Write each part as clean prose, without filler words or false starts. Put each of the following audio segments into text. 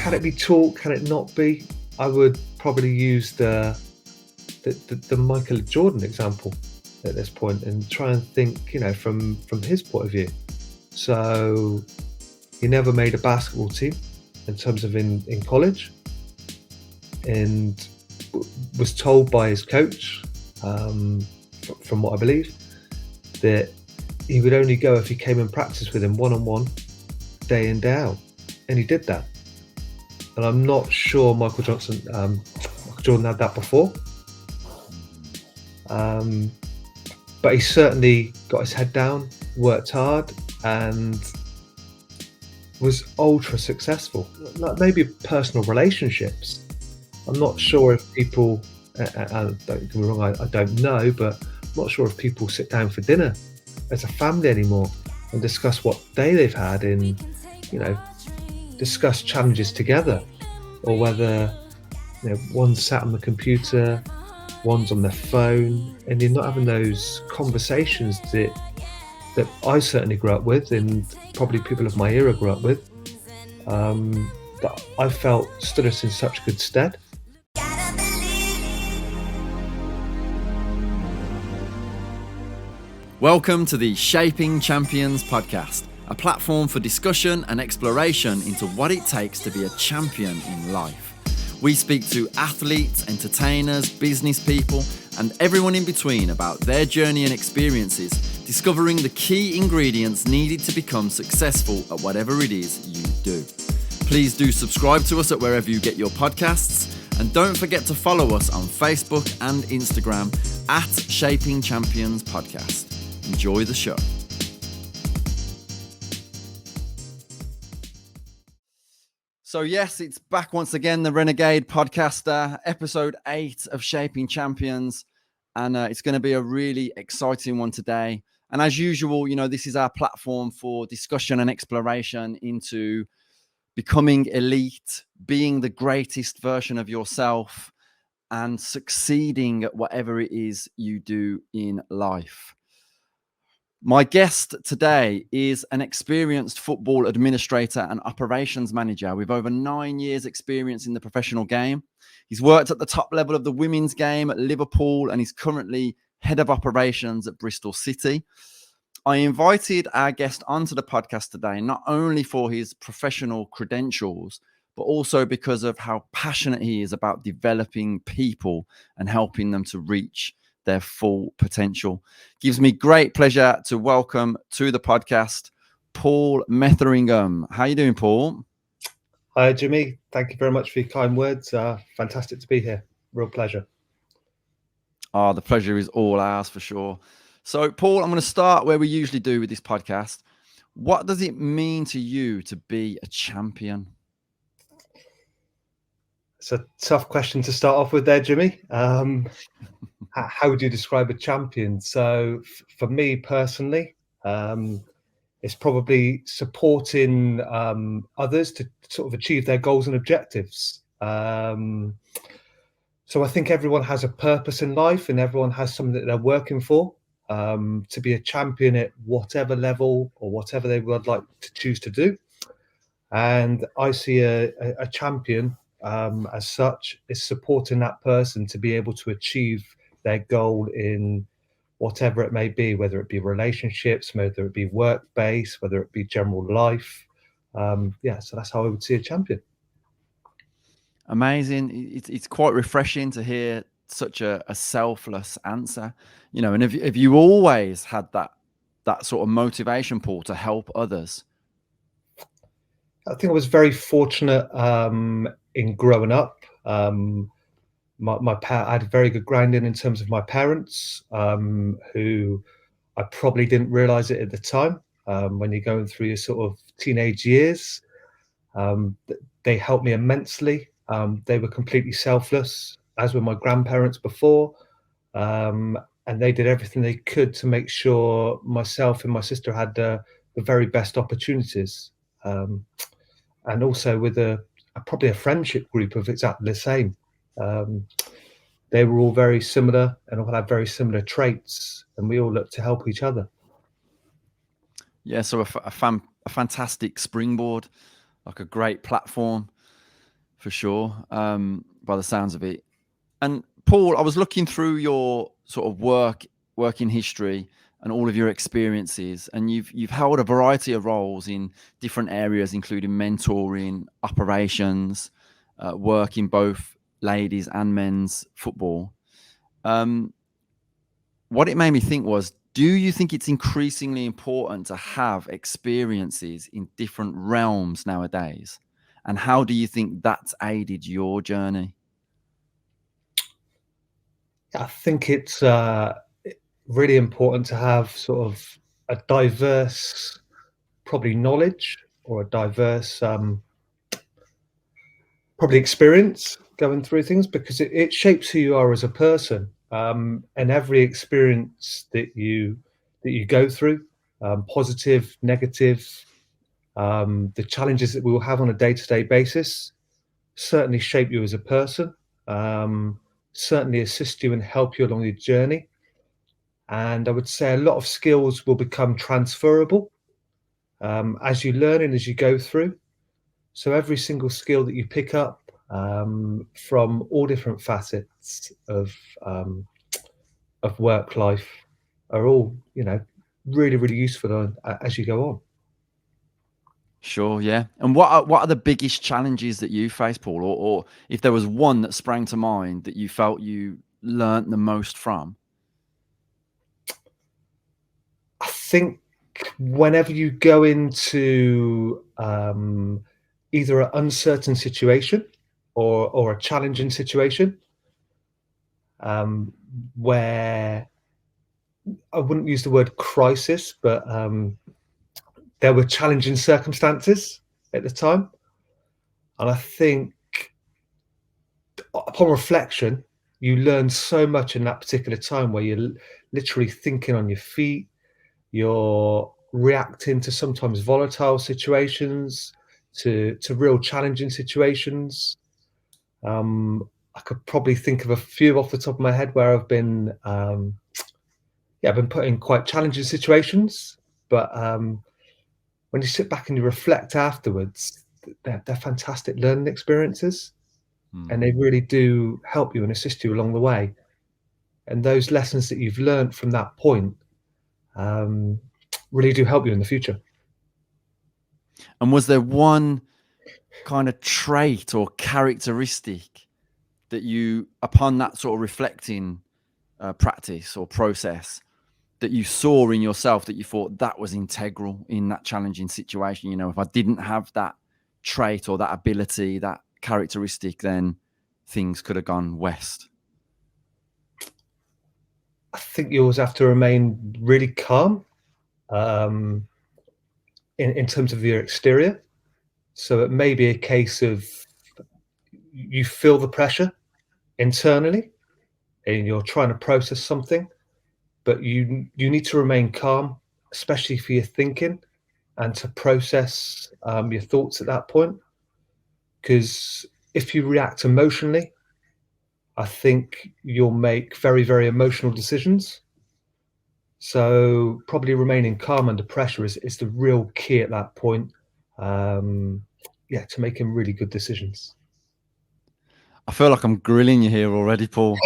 can it be taught? Can it not be? I would probably use the Michael Jordan example at this point and try and think, from his point of view. So he never made a basketball team in terms of in college, and was told by his coach, from what I believe, that he would only go if he came and practiced with him one-on-one, day in, day out, and he did that. And I'm not sure Michael Jordan had that before, but he certainly got his head down, worked hard, and was ultra successful. Like maybe personal relationships. I'm not sure if people, don't get me wrong, I don't know, but I'm not sure if people sit down for dinner as a family anymore and discuss what day they've had and, discuss challenges together, or whether, one's sat on the computer, one's on their phone, and you're not having those conversations that I certainly grew up with, and probably people of my era grew up with, that I felt stood us in such good stead. Welcome to the Shaping Champions podcast, a platform for discussion and exploration into what it takes to be a champion in life. We speak to athletes, entertainers, business people, and everyone in between about their journey and experiences, discovering the key ingredients needed to become successful at whatever it is you do. Please do subscribe to us at wherever you get your podcasts, and don't forget to follow us on Facebook and Instagram at Shaping Champions Podcast. Enjoy the show. So yes, it's back once again, the Renegade Podcaster, episode 8 of Shaping Champions. And it's going to be a really exciting one today. And as usual, this is our platform for discussion and exploration into becoming elite, being the greatest version of yourself, and succeeding at whatever it is you do in life. My guest today is an experienced football administrator and operations manager with over 9 years' experience in the professional game. He's worked at the top level of the women's game at Liverpool and is currently head of operations at Bristol City. I invited our guest onto the podcast today, not only for his professional credentials, but also because of how passionate he is about developing people and helping them to reach their full potential. Gives me great pleasure to welcome to the podcast, Paul Metheringham. How are you doing, Paul? Hi, Jimmy. Thank you very much for your kind words. Fantastic to be here. Real pleasure. Oh, the pleasure is all ours for sure. So, Paul, I'm going to start where we usually do with this podcast. What does it mean to you to be a champion? It's a tough question to start off with there, Jimmy. How would you describe a champion? So for me personally, it's probably supporting others to sort of achieve their goals and objectives. So I think everyone has a purpose in life and everyone has something that they're working for. To be a champion at whatever level or whatever they would like to choose to do. And I see a champion as such is supporting that person to be able to achieve their goal in whatever it may be, whether it be relationships, whether it be work-based, whether it be general life. So that's how I would see a champion. Amazing. It's quite refreshing to hear such a selfless answer, and have you always had that sort of motivation, Paul, to help others? I think I was very fortunate in growing up. I had a very good grounding in terms of my parents, who I probably didn't realize it at the time. When you're going through your sort of teenage years, they helped me immensely. They were completely selfless, as were my grandparents before. And they did everything they could to make sure myself and my sister had the very best opportunities. And also with probably a friendship group of exactly the same. They were all very similar and all had very similar traits, and we all looked to help each other. Yeah, so a fantastic springboard, like a great platform. for sure. By the sounds of it. And Paul, I was looking through your sort of working history and all of your experiences, and you've held a variety of roles in different areas, including mentoring, operations, work in both ladies and men's football. What it made me think was, do you think it's increasingly important to have experiences in different realms nowadays? And how do you think that's aided your journey? I think it's really important to have sort of a diverse, probably knowledge or a diverse, probably experience going through things, because it shapes who you are as a person. And every experience that you go through, positive, negative, the challenges that we will have on a day-to-day basis, certainly shape you as a person. Certainly assist you and help you along your journey. And I would say a lot of skills will become transferable as you learn and as you go through. So every single skill that you pick up from all different facets of work life are all, really, really useful as you go on. Sure, yeah. And what are the biggest challenges that you face, Paul? Or if there was one that sprang to mind that you felt you learnt the most from? I think whenever you go into either an uncertain situation or a challenging situation, where I wouldn't use the word crisis, but there were challenging circumstances at the time. And I think upon reflection, you learn so much in that particular time where you're literally thinking on your feet, you're reacting to sometimes volatile situations, to real challenging situations. I could probably think of a few off the top of my head where I've been put in quite challenging situations, but when you sit back and you reflect afterwards, they're fantastic learning experiences, and they really do help you and assist you along the way. And those lessons that you've learned from that point really do help you in the future. And was there one kind of trait or characteristic that you, upon that sort of reflecting practice or process, that you saw in yourself that you thought that was integral in that challenging situation? If I didn't have that trait or that ability, that characteristic, then things could have gone west. I think you always have to remain really calm um, in terms of your exterior. So it may be a case of you feel the pressure internally and you're trying to process something, but you need to remain calm, especially for your thinking and to process your thoughts at that point. Because if you react emotionally, I think you'll make very, very emotional decisions. So probably remaining calm under pressure is the real key at that point. To making really good decisions. I feel like I'm grilling you here already, Paul.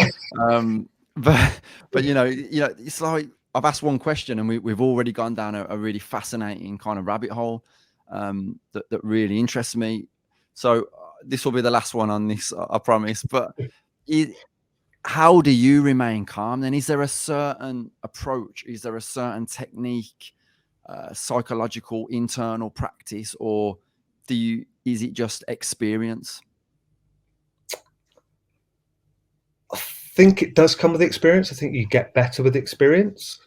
But it's like I've asked one question and we've already gone down a really fascinating kind of rabbit hole that really interests me. So this will be the last one on this, I promise. But how do you remain calm? Then is there a certain approach? Is there a certain technique, psychological internal practice, or is it just experience? I think it does come with experience. I think you get better with experience.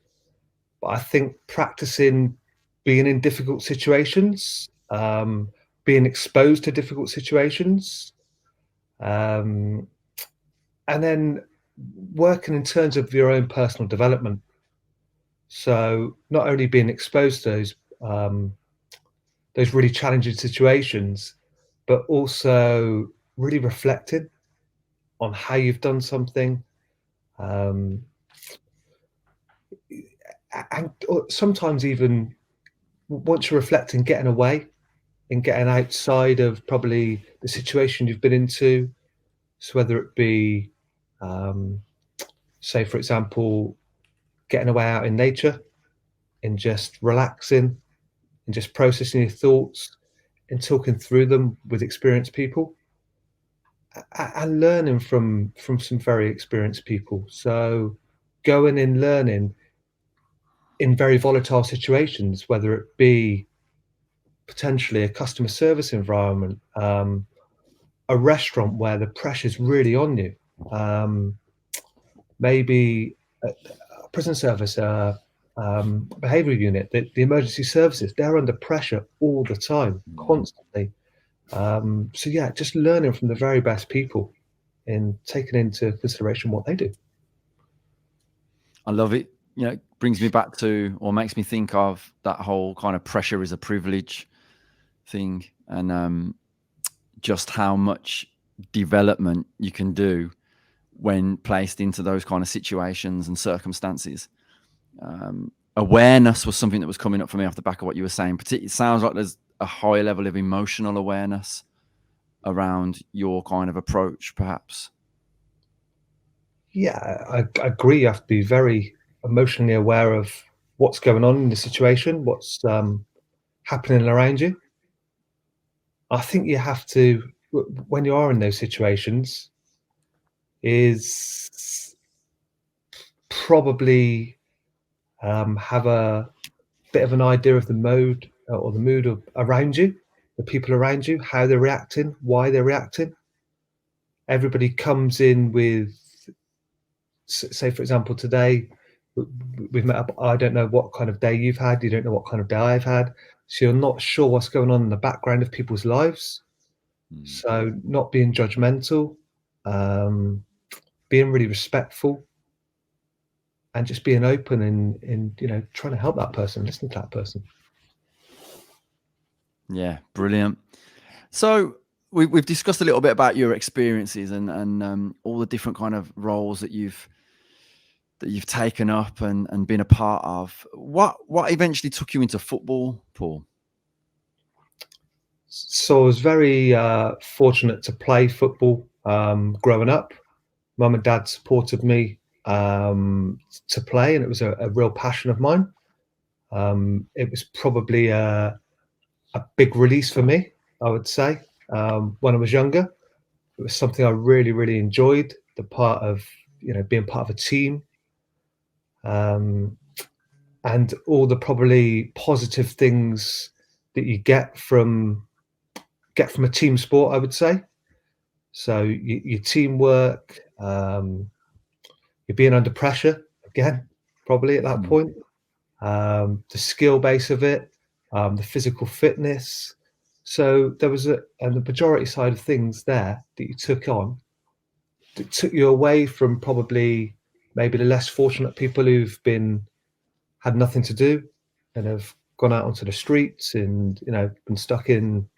But I think practicing being in difficult situations, being exposed to difficult situations, and then working in terms of your own personal development. So not only being exposed to those really challenging situations, but also really reflecting on how you've done something, and sometimes even once you're reflecting, getting away in getting outside of probably the situation you've been into. So whether it be, say, for example, getting away out in nature and just relaxing and just processing your thoughts and talking through them with experienced people and learning from some very experienced people. So going and learning in very volatile situations, whether it be potentially a customer service environment, a restaurant where the pressure's really on you, maybe a prison service, behavioural unit, the emergency services, they're under pressure all the time, constantly. So yeah, just learning from the very best people and taking into consideration what they do. I love it. It brings me back to, or makes me think of, that whole kind of pressure is a privilege thing, and just how much development you can do when placed into those kind of situations and circumstances. Awareness was something that was coming up for me off the back of what you were saying. It sounds like there's a high level of emotional awareness around your kind of approach, perhaps. Yeah, I agree. You have to be very emotionally aware of what's going on in the situation, what's happening around you. I think you have to, when you are in those situations, is probably have a bit of an idea of the mode or the mood of around you, the people around you, how they're reacting, why they're reacting. Everybody comes in with, say, for example, today we've met up. I don't know what kind of day you've had. You don't know what kind of day I've had. So you're not sure what's going on in the background of people's lives. So not being judgmental, being really respectful, and just being open and trying to help that person, listening to that person. Yeah, brilliant. So we've discussed a little bit about your experiences and all the different kind of roles that you've taken up and been a part of. What eventually took you into football, Paul? So I was very fortunate to play football growing up. Mum and dad supported me to play, and it was a real passion of mine. It was probably a big release for me, I would say. When I was younger, it was something I really, really enjoyed. The part of being part of a team, and all the probably positive things that you get from a team sport, I would say. So your teamwork, you're being under pressure again, probably at that point. The skill base of it, the physical fitness. So there was the majority side of things there that you took on that took you away from probably maybe the less fortunate people who've had nothing to do and have gone out onto the streets and been stuck in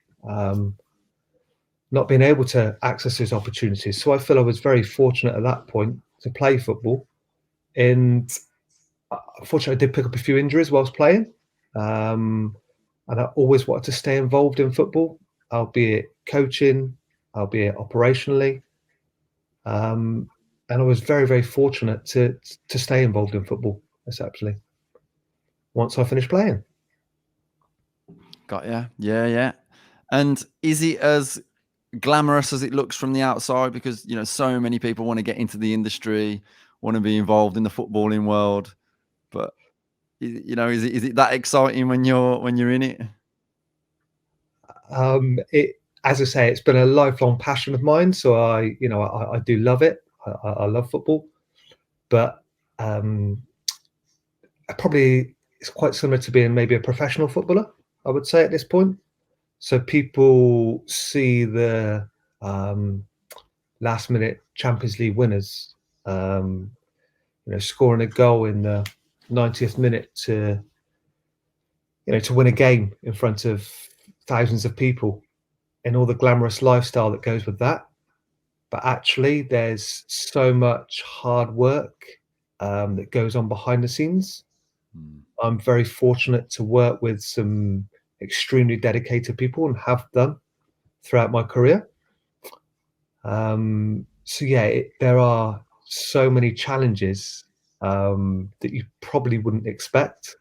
not being able to access those opportunities. So I feel I was very fortunate at that point to play football, and unfortunately, I did pick up a few injuries whilst playing, and I always wanted to stay involved in football, albeit coaching, albeit operationally. And I was very, very fortunate to stay involved in football, essentially, once I finished playing. Got ya. Yeah. And is it as glamorous as it looks from the outside? Because so many people want to get into the industry, want to be involved in the footballing world, but is it that exciting when you're in it? As I say, it's been a lifelong passion of mine. So I do love it. I love football, but probably it's quite similar to being maybe a professional footballer, I would say at this point. So people see the last minute Champions League winners, scoring a goal in the 90th minute to win a game in front of thousands of people, and all the glamorous lifestyle that goes with that. But actually, there's so much hard work that goes on behind the scenes. I'm very fortunate to work with some extremely dedicated people and have done throughout my career. So yeah, there are so many challenges that you probably wouldn't expect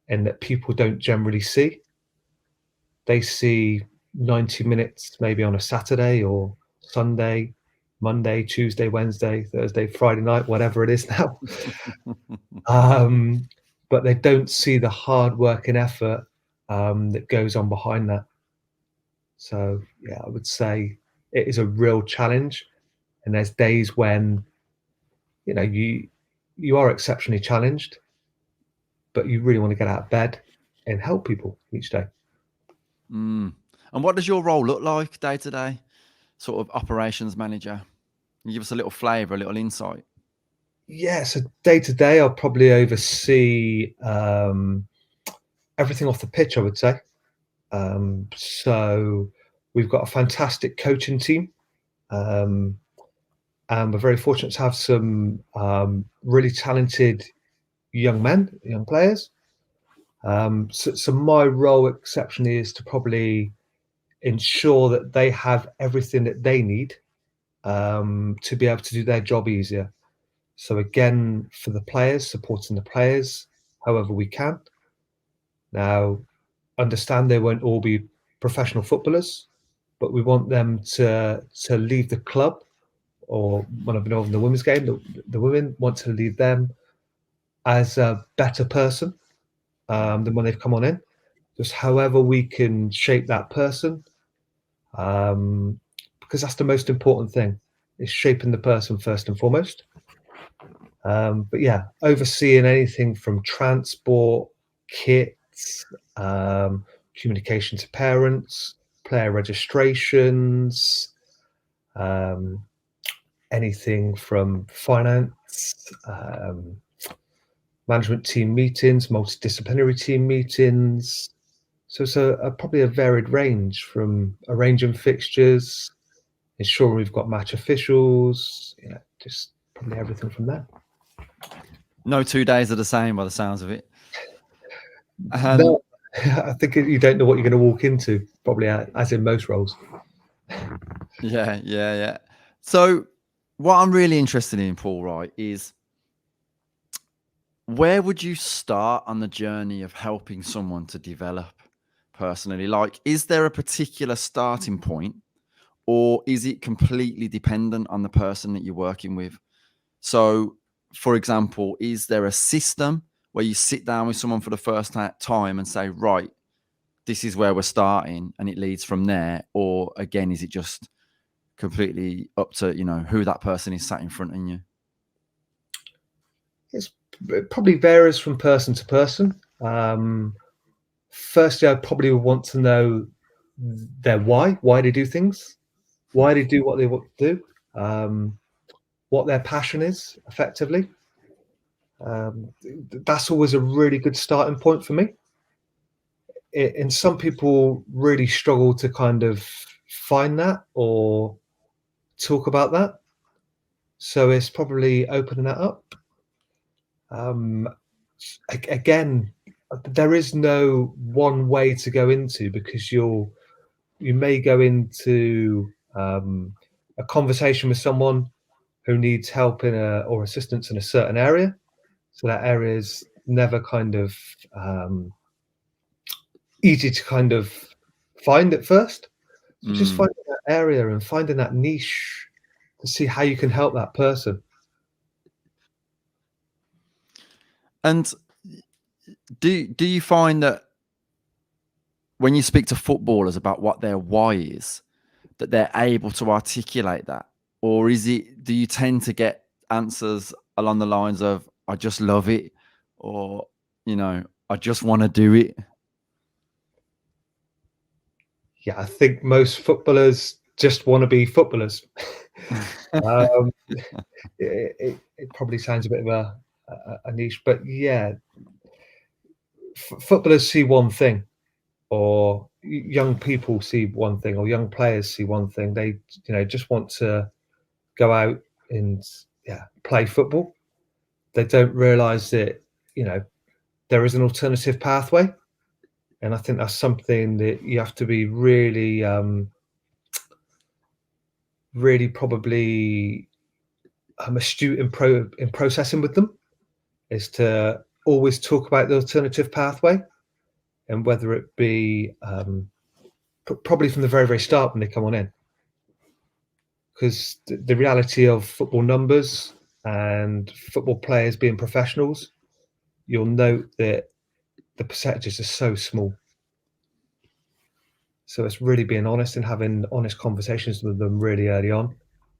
and that people don't generally see. They see 90 minutes maybe on a Saturday or Sunday, Monday, Tuesday, Wednesday, Thursday, Friday night, whatever it is now. But they don't see the hard work and effort that goes on behind that. So yeah, I would say it is a real challenge. And there's days when you are exceptionally challenged, but you really want to get out of bed and help people each day. And what does your role look like day to day? Sort of operations manager. Can you give us a little flavour, a little insight? Yeah, so day to day, I'll probably oversee everything off the pitch, I would say. So we've got a fantastic coaching team, and we're very fortunate to have some really talented young men, young players. So my role exceptionally is to probably ensure that they have everything that they need to be able to do their job easier. So again, for the players, supporting the players however we can. Now, understand they won't all be professional footballers, but we want them to leave the club, or when I've been over in the women's game, the women want to leave them as a better person than when they've come on in. Just however we can shape that person, because that's the most important thing, is shaping the person first and foremost. But yeah, overseeing anything from transport, kits, communication to parents, player registrations, anything from finance, management team meetings, multidisciplinary team meetings. So it's probably a varied range, from arranging fixtures, ensuring we've got match officials, just probably everything from there. No 2 days are the same by the sounds of it. No, I think you don't know what you're going to walk into, probably, as in most roles. Yeah. So what I'm really interested in, Paul, right, is where would you start on the journey of helping someone to develop personally? Like, is there a particular starting point, or is it completely dependent on the person that you're working with? So, for example, is there a system where you sit down with someone for the first time and say, right, this is where we're starting, and it leads from there? Or again, is it just completely up to, who that person is sat in front of you? It probably varies from person to person. Firstly, I probably would want to know their why they do things, why they do what they want to do, what their passion is, effectively. That's always a really good starting point for me. And some people really struggle to kind of find that or talk about that. So it's probably opening that up. Again, there is no one way to go into, because you may go into a conversation with someone who needs help or assistance in a certain area. So that area is never kind of easy to kind of find at first. So just finding that area and finding that niche to see how you can help that person. And do you find that when you speak to footballers about what their why is, that they're able to articulate that? Or do you tend to get answers along the lines of, I just love it, or, I just want to do it? Yeah, I think most footballers just want to be footballers. It probably sounds a bit of a niche, but yeah, footballers see one thing, or young people see one thing, or young players see one thing. They, just want to go out and play football. They don't realise that there is an alternative pathway, And I think that's something that you have to be really, really probably astute in processing with them, is to always talk about the alternative pathway, and whether it be probably from the very, very start when they come on in. Because the reality of football numbers and football players being professionals, you'll note that the percentages are so small. So it's really being honest and having honest conversations with them really early on,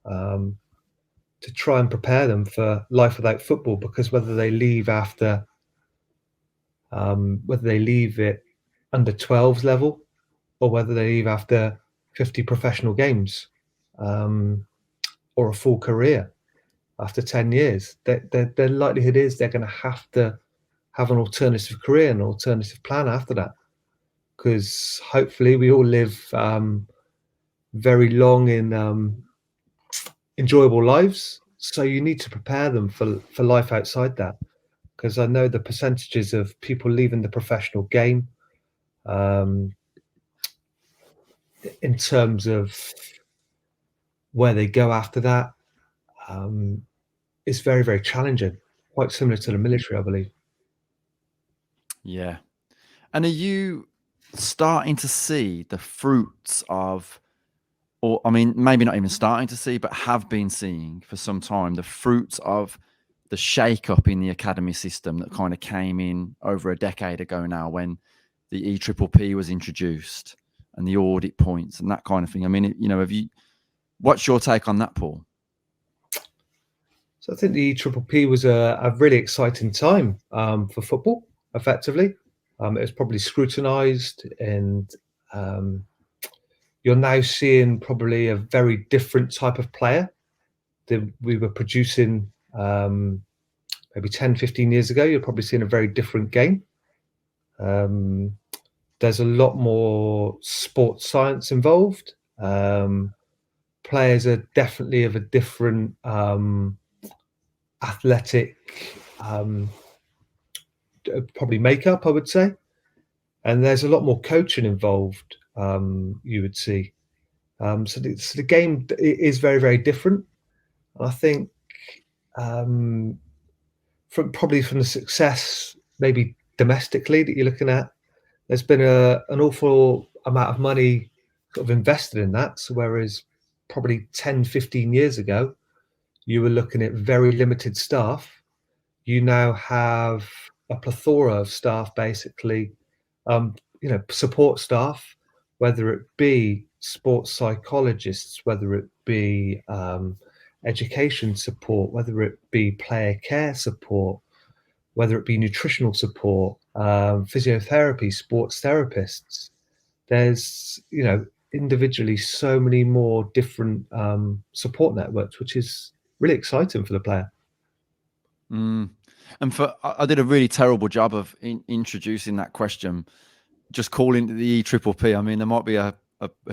to try and prepare them for life without football. Because whether they leave after, whether they leave it under 12s level, or whether they leave after 50 professional games, or a full career after 10 years, the likelihood is they're going to have an alternative career, an alternative plan after that. Because hopefully we all live very long in enjoyable lives. So you need to prepare them for life outside that. Because I know the percentages of people leaving the professional game, in terms of where they go after that, is very, very challenging. Quite similar to the military, I believe. Yeah. And are you starting to see the fruits of, or I mean, maybe not even starting to see, but have been seeing for some time, the fruits of the shake-up in the academy system that kind of came in over a decade ago now, when the EPPP was introduced and the audit points and that kind of thing? I mean, what's your take on that, Paul? So I think the EPPP was a really exciting time for football, effectively. It was probably scrutinised, and you're now seeing probably a very different type of player that we were producing maybe 10, 15 years ago. You're probably seeing a very different game. There's a lot more sports science involved. Players are definitely of a different athletic probably makeup, I would say. And there's a lot more coaching involved, you would see. So the game is very, very different. I think probably from the success, maybe domestically, that you're looking at, there's been an awful amount of money sort of invested in that. So whereas probably 10, 15 years ago, you were looking at very limited staff, you now have a plethora of staff, basically, support staff, whether it be sports psychologists, whether it be education support, whether it be player care support, whether it be nutritional support, physiotherapy, sports therapists. There's, individually so many more different support networks, which is really exciting for the player. And I did a really terrible job of introducing that question, just calling it the EPPP. I mean, there might be a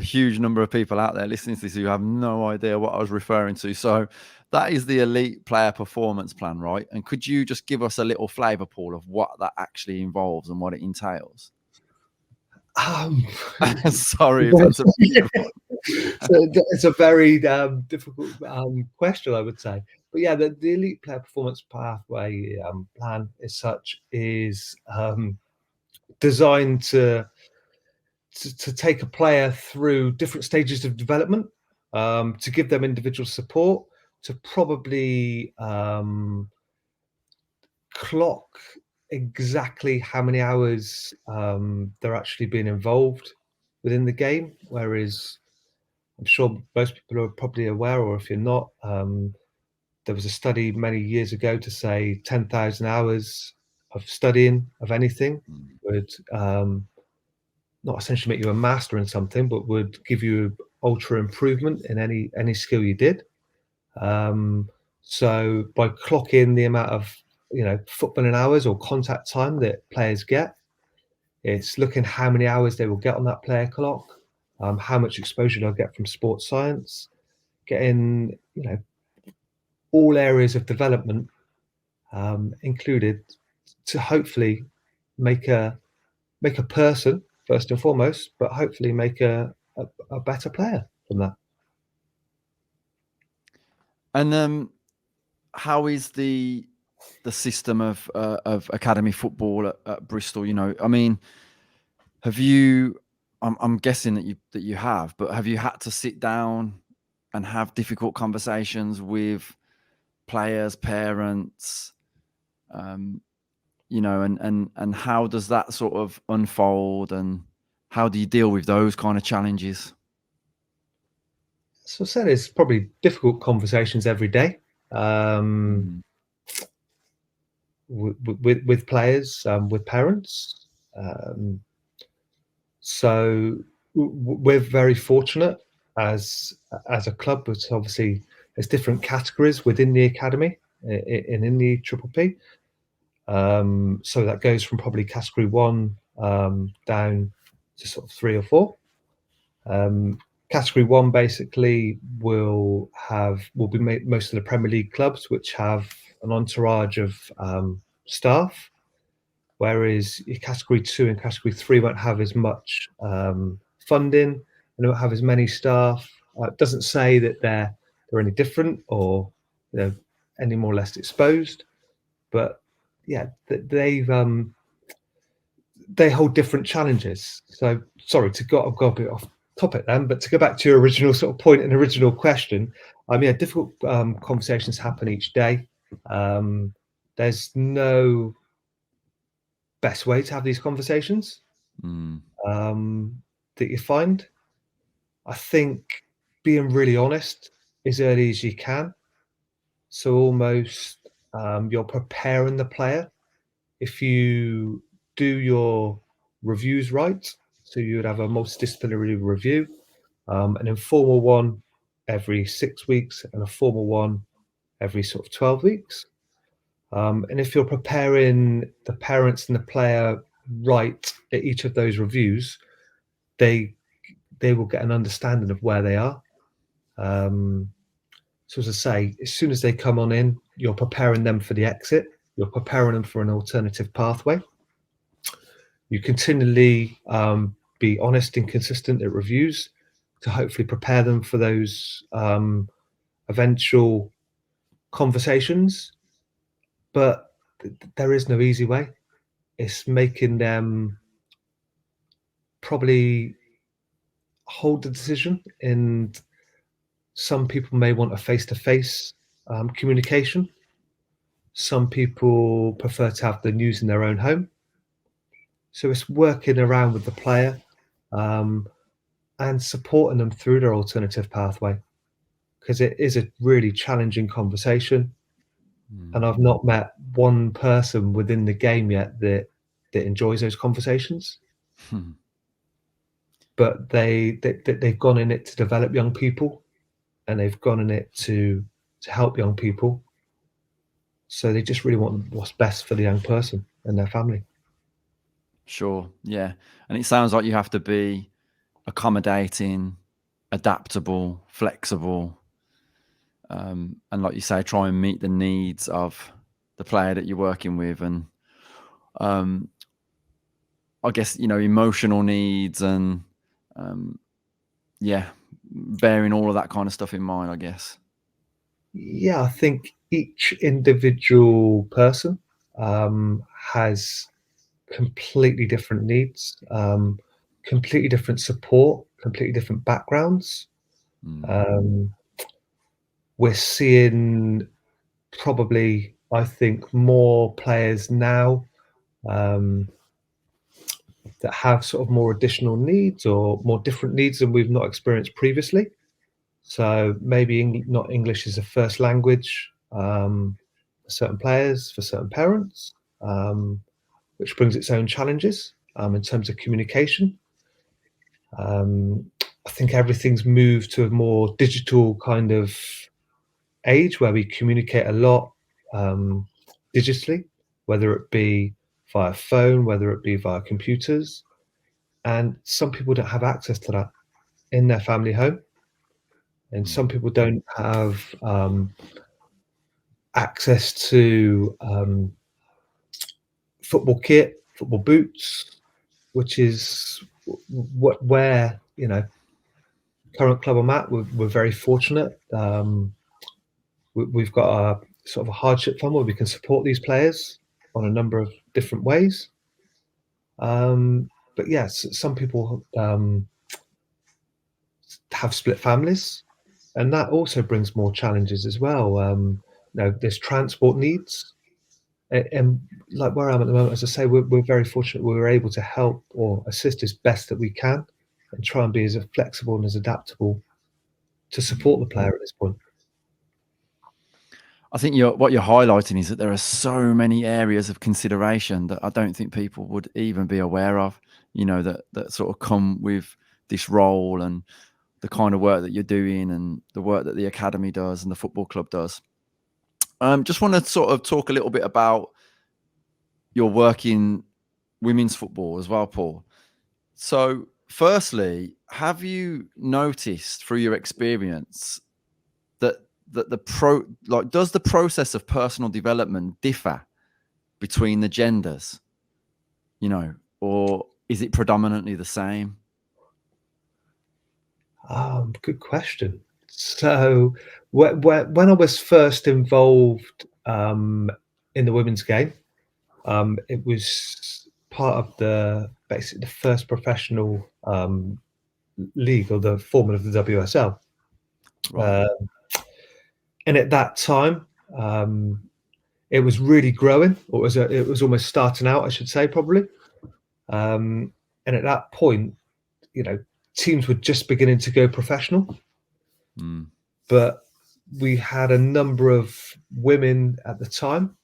huge number of people out there listening to this who have no idea what I was referring to. So that is the Elite Player Performance Plan, right? And could you just give us a little flavour, Paul, of what that actually involves and what it entails? Sorry if that's it's a very difficult question, I would say. But yeah, the Elite Player Performance Pathway plan as such is designed to take a player through different stages of development, to give them individual support, to probably clock exactly how many hours they're actually being involved within the game. Whereas I'm sure most people are probably aware, or if you're not, there was a study many years ago to say 10,000 hours of studying of anything would not essentially make you a master in something, but would give you ultra improvement in any skill you did. So by clocking the amount of footballing hours or contact time that players get, it's looking how many hours they will get on that player clock, how much exposure they'll get from sports science, getting all areas of development included, to hopefully make a make a person first and foremost, but hopefully make a better player from that. And how is the system of academy football at Bristol? You know, I mean, have you? I'm guessing that you have, but have you had to sit down and have difficult conversations with players, parents? You know, and how does that sort of unfold, and how do you deal with those kind of challenges? So I said it's probably difficult conversations every day. Mm. With players, with parents. Um, so we're very fortunate as a club. But obviously, there's different categories within the academy and in the Triple P. So that goes from probably category 1 down to sort of 3 or 4. Category 1 basically will be most of the Premier League clubs, which have an entourage of staff, whereas your category 2 and category 3 won't have as much funding and don't have as many staff. It doesn't say that they're any different or any more or less exposed, but yeah, they hold different challenges. So sorry I've got a bit off topic then, but to go back to your original sort of point and original question, yeah, difficult conversations happen each day. There's no best way to have these conversations Mm. that you find. I think being really honest as early as you can. So almost you're preparing the player. If you do your reviews right, so you would have a multidisciplinary review, an informal one every 6 weeks and a formal one every sort of 12 weeks. And if you're preparing the parents and the player right at each of those reviews, they will get an understanding of where they are. So as I say, as soon as they come on in, you're preparing them for the exit. You're preparing them for an alternative pathway. You continually be honest and consistent at reviews to hopefully prepare them for those eventual conversations. But there is no easy way. It's making them probably hold the decision, and some people may want a face-to-face communication. Some people prefer to have the news in their own home. So it's working around with the player and supporting them through their alternative pathway, because it is a really challenging conversation. And Mm. I've not met one person within the game yet that enjoys those conversations. Hmm. But they've gone in it to develop young people, and they've gone in it to help young people. So they just really want what's best for the young person and their family. Sure. Yeah. And it sounds like you have to be accommodating, adaptable, flexible, and like you say, try and meet the needs of the player that you're working with, and um, I guess emotional needs, and um, yeah, bearing all of that kind of stuff in mind, I guess. Yeah, I think each individual person has completely different needs, completely different support, completely different backgrounds. Mm. Um, we're seeing probably, I think, more players now um, that have sort of more additional needs or more different needs than we've not experienced previously. So maybe not English is a first language for certain players, for certain parents, which brings its own challenges in terms of communication. I think everything's moved to a more digital kind of age where we communicate a lot digitally, whether it be via phone, whether it be via computers. And some people don't have access to that in their family home. And Mm. some people don't have access to football kit, football boots, which is where current club I'm at. We're very fortunate. We've got a sort of a hardship fund where we can support these players on a number of different ways. But yes, some people have split families, and that also brings more challenges as well. There's transport needs, and like where I am at the moment, as I say, we're very fortunate. We were able to help or assist as best that we can, and try and be as flexible and as adaptable to support the player at this point. I think what you're highlighting is that there are so many areas of consideration that I don't think people would even be aware of, that sort of come with this role and the kind of work that you're doing and the work that the academy does and the football club does. Just want to sort of talk a little bit about your work in women's football as well, Paul. So firstly, have you noticed through your experience that does the process of personal development differ between the genders, or is it predominantly the same? Good question. So when I was first involved in the women's game, it was part of basically the first professional league, or the format of the WSL. Right. And at that time, it was really growing, or it was almost starting out, I should say, probably. And at that point, teams were just beginning to go professional. But we had a number of women at the time,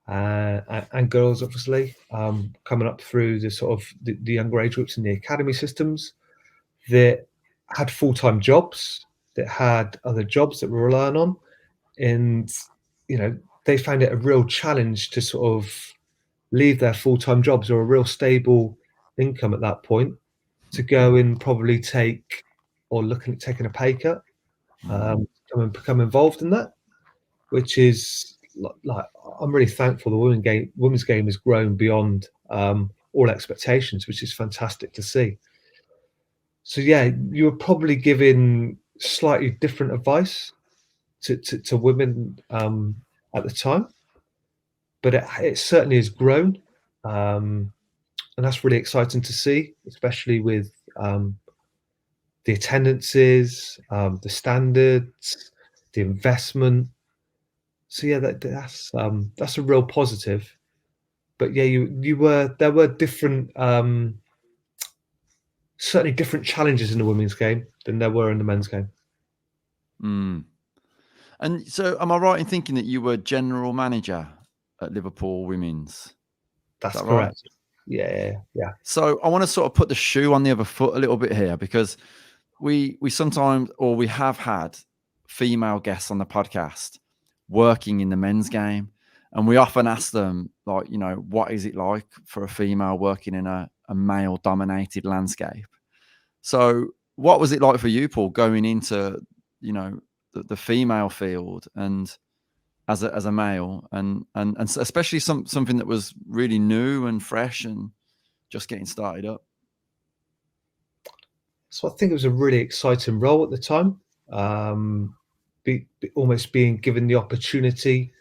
and girls, obviously, coming up through the sort of the younger age groups in the academy systems, that had full-time jobs, that had other jobs that were relying on, and they found it a real challenge to sort of leave their full-time jobs or a real stable income at that point to go and probably take or looking at taking a pay cut, come and become involved in that, which is like I'm really thankful the women's game has grown beyond all expectations, which is fantastic to see. So yeah, you were probably giving slightly different advice to women at the time, but it certainly has grown, and that's really exciting to see, especially with the attendances, the standards, the investment. So yeah, that's a real positive. But yeah, there were different, certainly different challenges in the women's game than there were in the men's game. And so, am I right in thinking that you were general manager at Liverpool Women's? That's Is that right? correct. Yeah. So I want to sort of put the shoe on the other foot a little bit here, because we sometimes, or we have had female guests on the podcast working in the men's game, and we often ask them, like, what is it like for a female working in a male dominated landscape? So what was it like for you, Paul, going into the female field and as a male, and especially something that was really new and fresh and just getting started up? So I think it was a really exciting role at the time. Almost being given the opportunity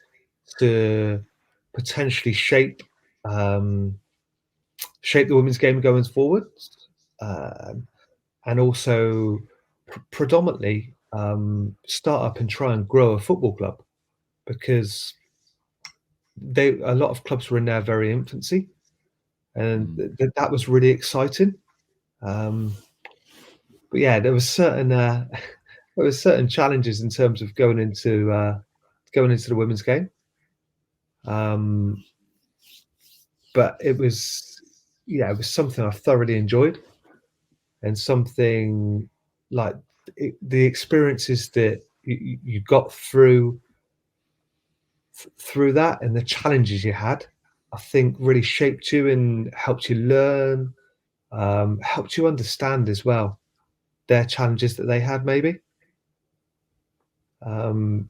to potentially shape the women's game going forward, and also predominantly start up and try and grow a football club, because a lot of clubs were in their very infancy, and that was really exciting. But yeah, there was certain challenges in terms of going into the women's game. But it was something I thoroughly enjoyed, and something like the experiences that you got through that, and the challenges you had, I think really shaped you and helped you learn, helped you understand as well their challenges that they had, maybe. And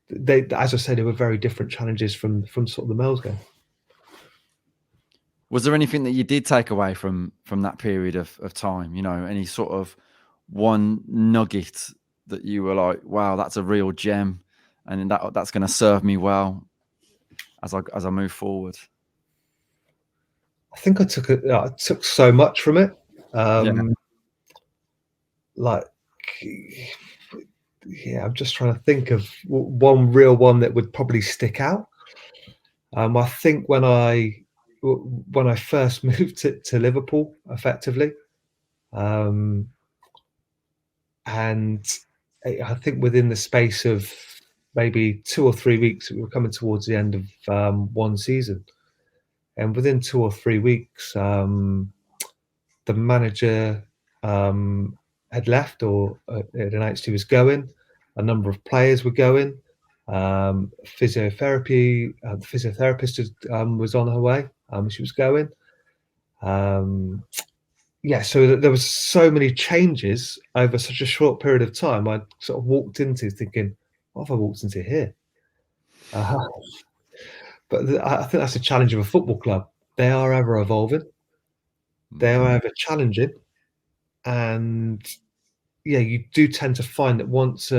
they, as I said, they were very different challenges from sort of the males game. Was there anything that you did take away from that period of time? You know, any sort of one nugget that you were like, wow, that's a real gem, and that's going to serve me well as I move forward. I think I took so much from it. Yeah. Like, yeah, I'm just trying to think of one real one that would probably stick out. I think when I first moved to Liverpool, effectively, um, and I think within the space of maybe 2 or 3 weeks, we were coming towards the end of one season, and within 2 or 3 weeks, the manager had left or had announced he was going. A number of players were going. Physiotherapy, the physiotherapist was on her way. She was going. Yeah, so there was so many changes over such a short period of time. I sort of walked into thinking, "What have I walked into here?" Uh, but I think that's the challenge of a football club. They are ever evolving. They are ever challenging, and yeah, you do tend to find that once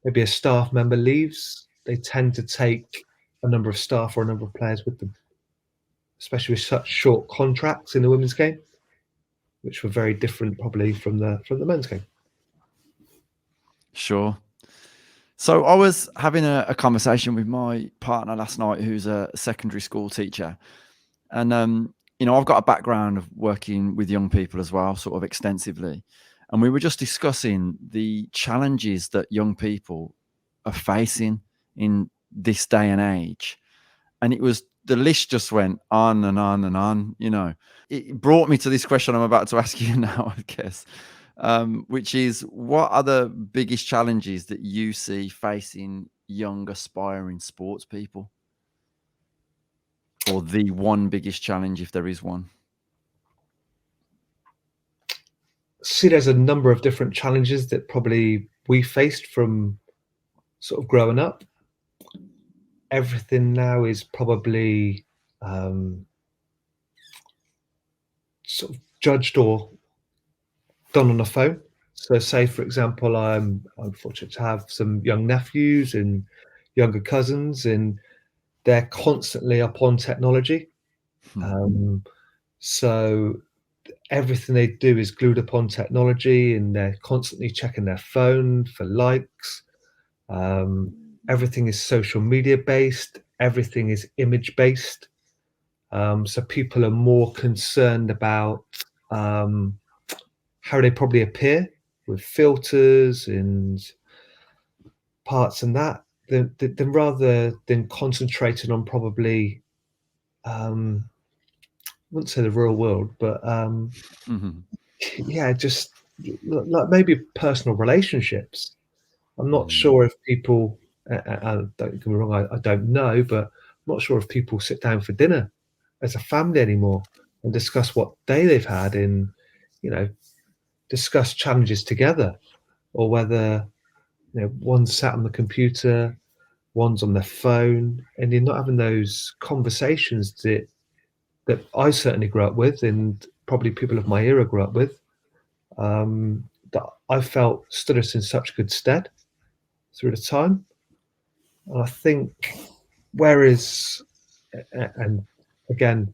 maybe a staff member leaves, they tend to take a number of staff or a number of players with them, especially with such short contracts in the women's game, which were very different probably from the men's game. Sure. So I was having a conversation with my partner last night, who's a secondary school teacher, and you know, I've got a background of working with young people as well, sort of extensively, and we were just discussing the challenges that young people are facing in this day and age, and it was the list just went on and on and on. You know, it brought me to this question I'm about to ask you now, I guess, which is, what are the biggest challenges that you see facing young aspiring sports people, or the one biggest challenge if there is one? See, there's a number of different challenges that probably we faced from sort of growing up. Everything now is probably sort of judged or done on a phone. So, say for example, I'm fortunate to have some young nephews and younger cousins, and they're constantly up on technology. Hmm. So everything they do is glued upon technology, and they're constantly checking their phone for likes. Everything is social media based. Everything is image based. So people are more concerned about how they probably appear with filters and parts and that, than rather than concentrating on probably I wouldn't say the real world, but Mhm. yeah, just like maybe personal relationships. I'm not Mm. sure if people, don't get me wrong, I don't know, but I'm not sure if people sit down for dinner as a family anymore and discuss what day they've had and, you know, discuss challenges together, or whether, you know, one's sat on the computer, one's on their phone, and you're not having those conversations that I certainly grew up with, and probably people of my era grew up with, that I felt stood us in such good stead through the time. And I think, whereas, and again,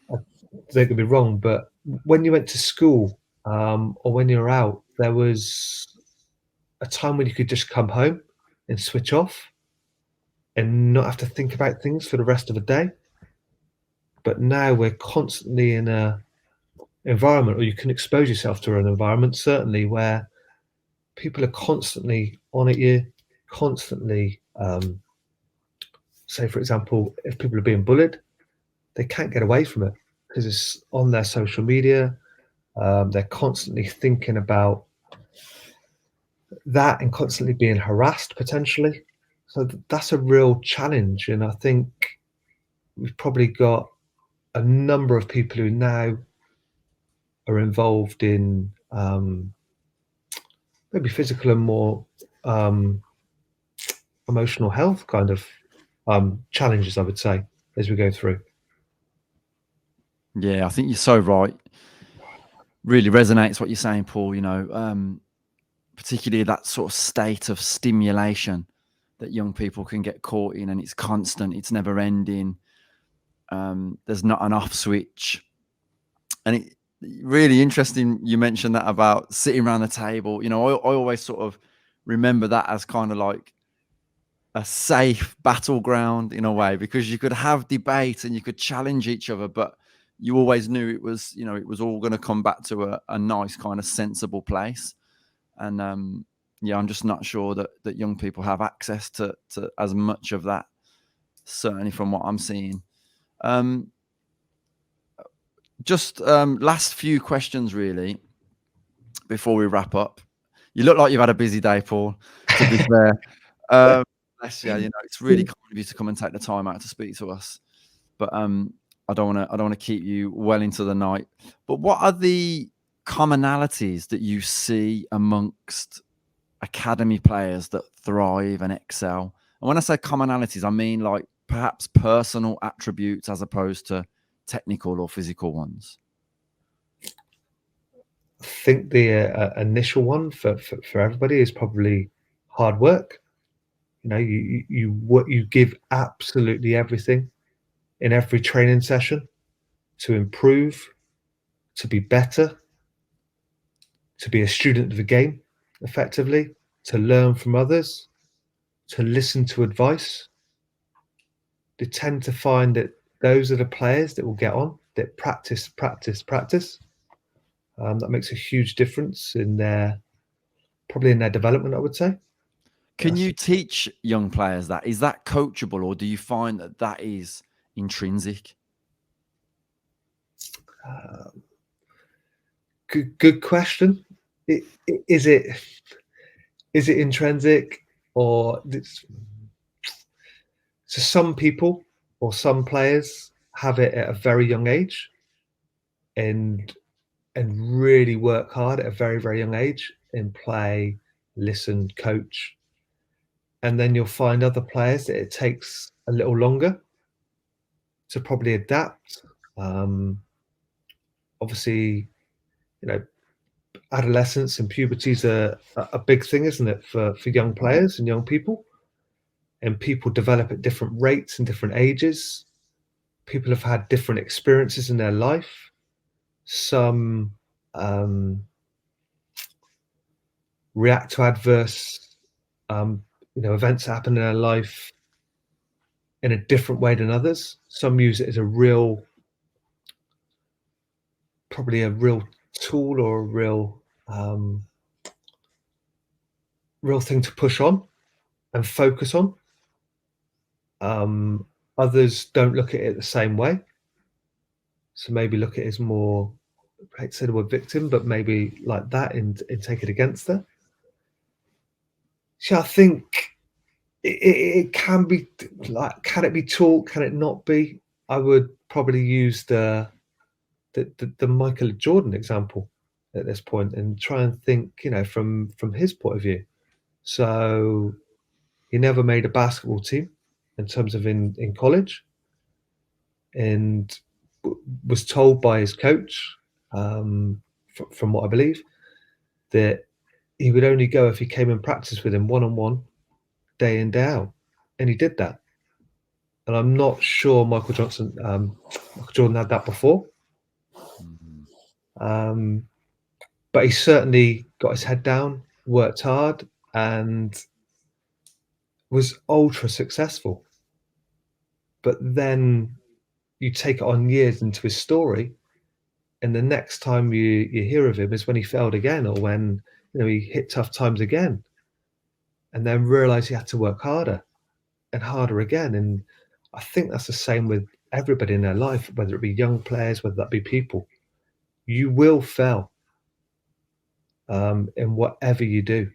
don't get me wrong, but when you went to school, or when you were out, there was a time when you could just come home and switch off and not have to think about things for the rest of the day. But now we're constantly in a environment, or you can expose yourself to an environment, certainly, where people are constantly on at you, constantly. Say, for example, if people are being bullied, they can't get away from it because it's on their social media. They're constantly thinking about that and constantly being harassed potentially. So that's a real challenge, and I think we've probably got a number of people who now are involved in maybe physical and more um, emotional health kind of challenges, I would say, as we go through. Yeah, I think you're so right. Really resonates what you're saying, Paul. Particularly that sort of state of stimulation that young people can get caught in, and it's constant, it's never ending. There's not an off switch. And it really interesting you mentioned that about sitting around the table. I always sort of remember that as kind of like a safe battleground in a way, because you could have debate and you could challenge each other, but you always knew it was all going to come back to a nice kind of sensible place. And yeah, I'm just not sure that young people have access to as much of that, certainly from what I'm seeing. Just last few questions really before we wrap up. You look like you've had a busy day, Paul, to be fair. Bless you. It's really kind of you to come and take the time out to speak to us. But I don't want to keep you well into the night. But what are the commonalities that you see amongst academy players that thrive and excel? And when I say commonalities, I mean like perhaps personal attributes as opposed to technical or physical ones. I think the initial one for everybody is probably hard work. You give absolutely everything in every training session to improve, to be better, to be a student of the game effectively, to learn from others, to listen to advice. They tend to find that those are the players that will get on, that practice, practice, practice. That makes a huge difference in their development, I would say. Can you teach young players that? Is that coachable, or do you find that is intrinsic? Good question. Is it intrinsic, or so some people or some players have it at a very young age and really work hard at a very, very young age and play, listen, coach. And then you'll find other players that it takes a little longer to probably adapt. Obviously, adolescence and puberty is a big thing, isn't it, for young players and young people? And people develop at different rates and different ages. People have had different experiences in their life. Some react to adverse, events that happen in their life in a different way than others. Some use it as probably a real tool or a real thing to push on and focus on. Others don't look at it the same way. So maybe look at it as more, I hate to say the word victim, but maybe like that and take it against her. So I think it can be like, can it be taught? Can it not be? I would probably use the Michael Jordan example at this point and try and think, from his point of view. So he never made a basketball team in terms of in college, and was told by his coach, from what I believe, that he would only go if he came and practiced with him one-on-one, day in, day out. And he did that. And I'm not sure Michael Jordan had that before. But he certainly got his head down, worked hard, and was ultra successful. But then you take it on years into his story, and the next time you hear of him is when he failed again, or when he hit tough times again, and then realized he had to work harder and harder again. And I think that's the same with everybody in their life, whether it be young players, whether that be people. You will fail in whatever you do,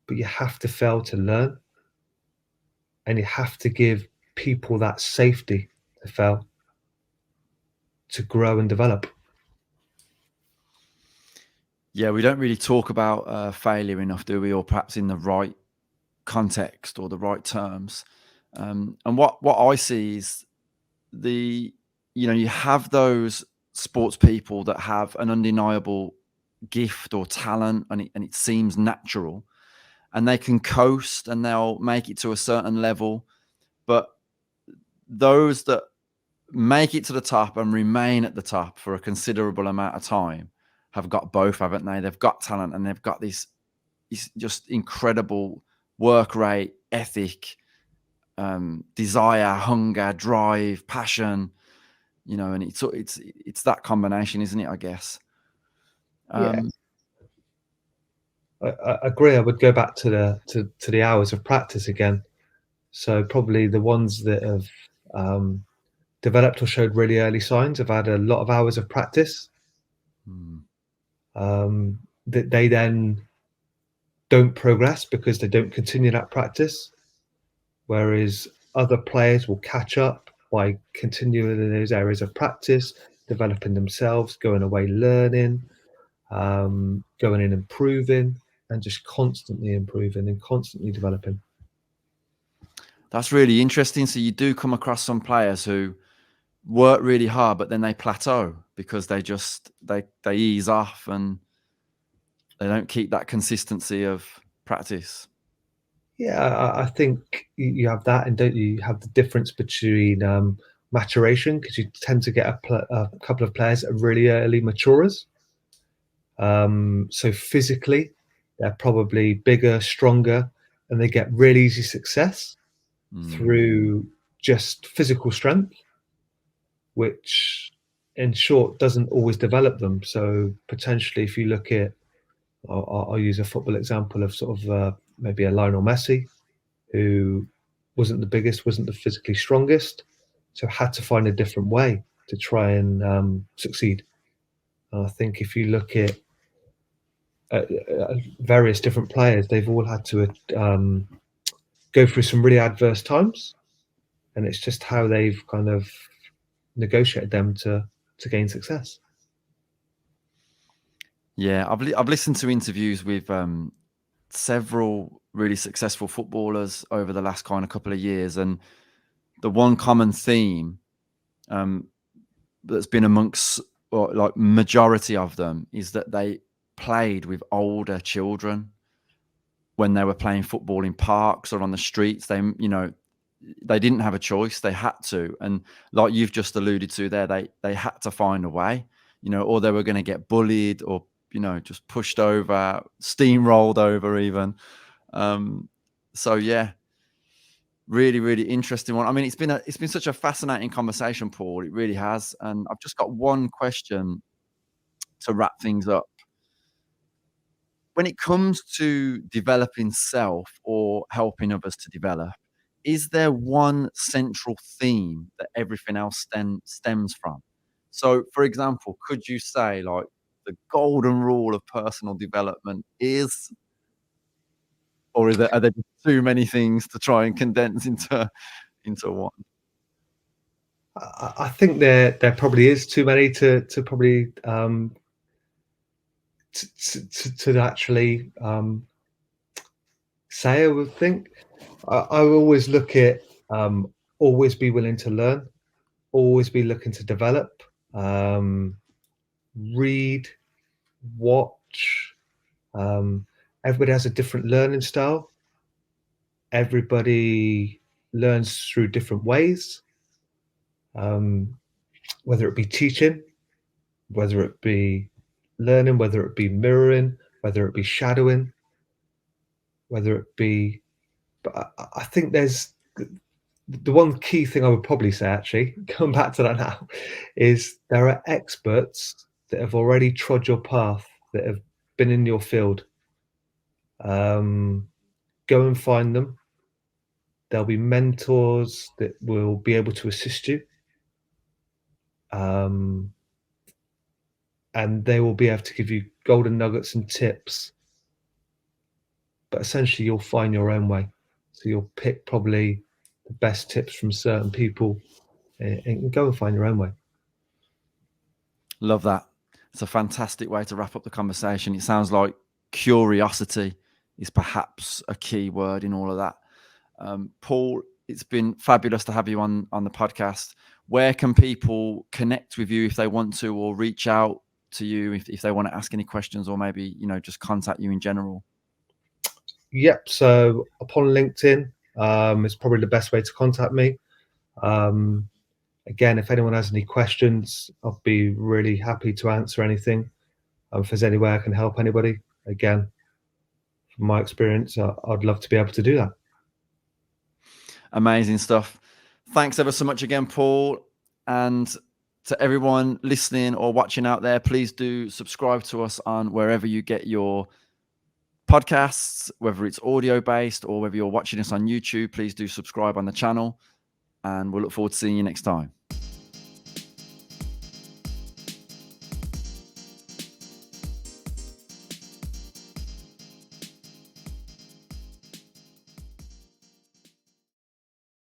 but you have to fail to learn, and you have to give people that safety to fail, to grow and develop. Yeah, we don't really talk about failure enough, do we? Or perhaps in the right context or the right terms. And what I see is the you have those sports people that have an undeniable gift or talent, and it seems natural, and they can coast and they'll make it to a certain level. But those that make it to the top and remain at the top for a considerable amount of time have got both, haven't they? They've got talent and they've got this just incredible work rate, ethic, desire, hunger, drive, passion, and it's that combination, isn't it? I guess. Yeah, I agree. I would go back to the hours of practice again. So probably the ones that have developed or showed really early signs have had a lot of hours of practice. That they then don't progress because they don't continue that practice, whereas other players will catch up by continuing in those areas of practice, developing themselves, going away learning, going in improving, and just constantly improving and constantly developing. That's really interesting. So you do come across some players who work really hard, but then they plateau because they ease off and they don't keep that consistency of practice. Yeah, I think you have that, and don't you have the difference between maturation, because you tend to get a couple of players that are really early maturers. So physically, they're probably bigger, stronger, and they get really easy success through just physical strength, which in short doesn't always develop them. So potentially, if you look at, I'll use a football example of sort of maybe a Lionel Messi, who wasn't the biggest, wasn't the physically strongest, so had to find a different way to try and succeed. And I think if you look at various different players, they've all had to go through some really adverse times, and it's just how they've kind of negotiated them to gain success. Yeah, I've listened to interviews with several really successful footballers over the last kind of couple of years, and the one common theme that's been amongst, or like majority of them, is that they played with older children when they were playing football in parks or on the streets. They didn't have a choice, they had to. And like you've just alluded to there, they had to find a way, or they were going to get bullied or just pushed over, steamrolled over even. So yeah, really, really interesting one. I mean, it's been such a fascinating conversation, Paul. It really has. And I've just got one question to wrap things up. When it comes to developing self or helping others to develop, is there one central theme that everything else stems from? So, for example, could you say, like, the golden rule of personal development is, or are there just too many things to try and condense into one? I think there probably is too many to probably to actually say. I would think I always look at always be willing to learn, always be looking to develop, read, watch. Everybody has a different learning style. Everybody learns through different ways, whether it be teaching, whether it be learning, whether it be mirroring, whether it be shadowing, whether it be. But I think there's the one key thing I would probably say, actually, going back to that now, is there are experts that have already trod your path, that have been in your field. Go and find them. There'll be mentors that will be able to assist you. And they will be able to give you golden nuggets and tips. But essentially, you'll find your own way. So you'll pick probably the best tips from certain people and go and find your own way. Love that. It's a fantastic way to wrap up the conversation. It sounds like curiosity is perhaps a key word in all of that. Paul, it's been fabulous to have you on the podcast. Where can people connect with you if they want to, or reach out to you if they want to ask any questions, or maybe, just contact you in general? Yep. So upon LinkedIn, is probably the best way to contact me. Again, if anyone has any questions, I'll be really happy to answer anything. If there's any way I can help anybody, again, from my experience, I'd love to be able to do that. Amazing stuff. Thanks ever so much again, Paul. And to everyone listening or watching out there, please do subscribe to us on wherever you get your podcasts, whether it's audio based or whether you're watching us on YouTube. Please do subscribe on the channel, and we'll look forward to seeing you next time.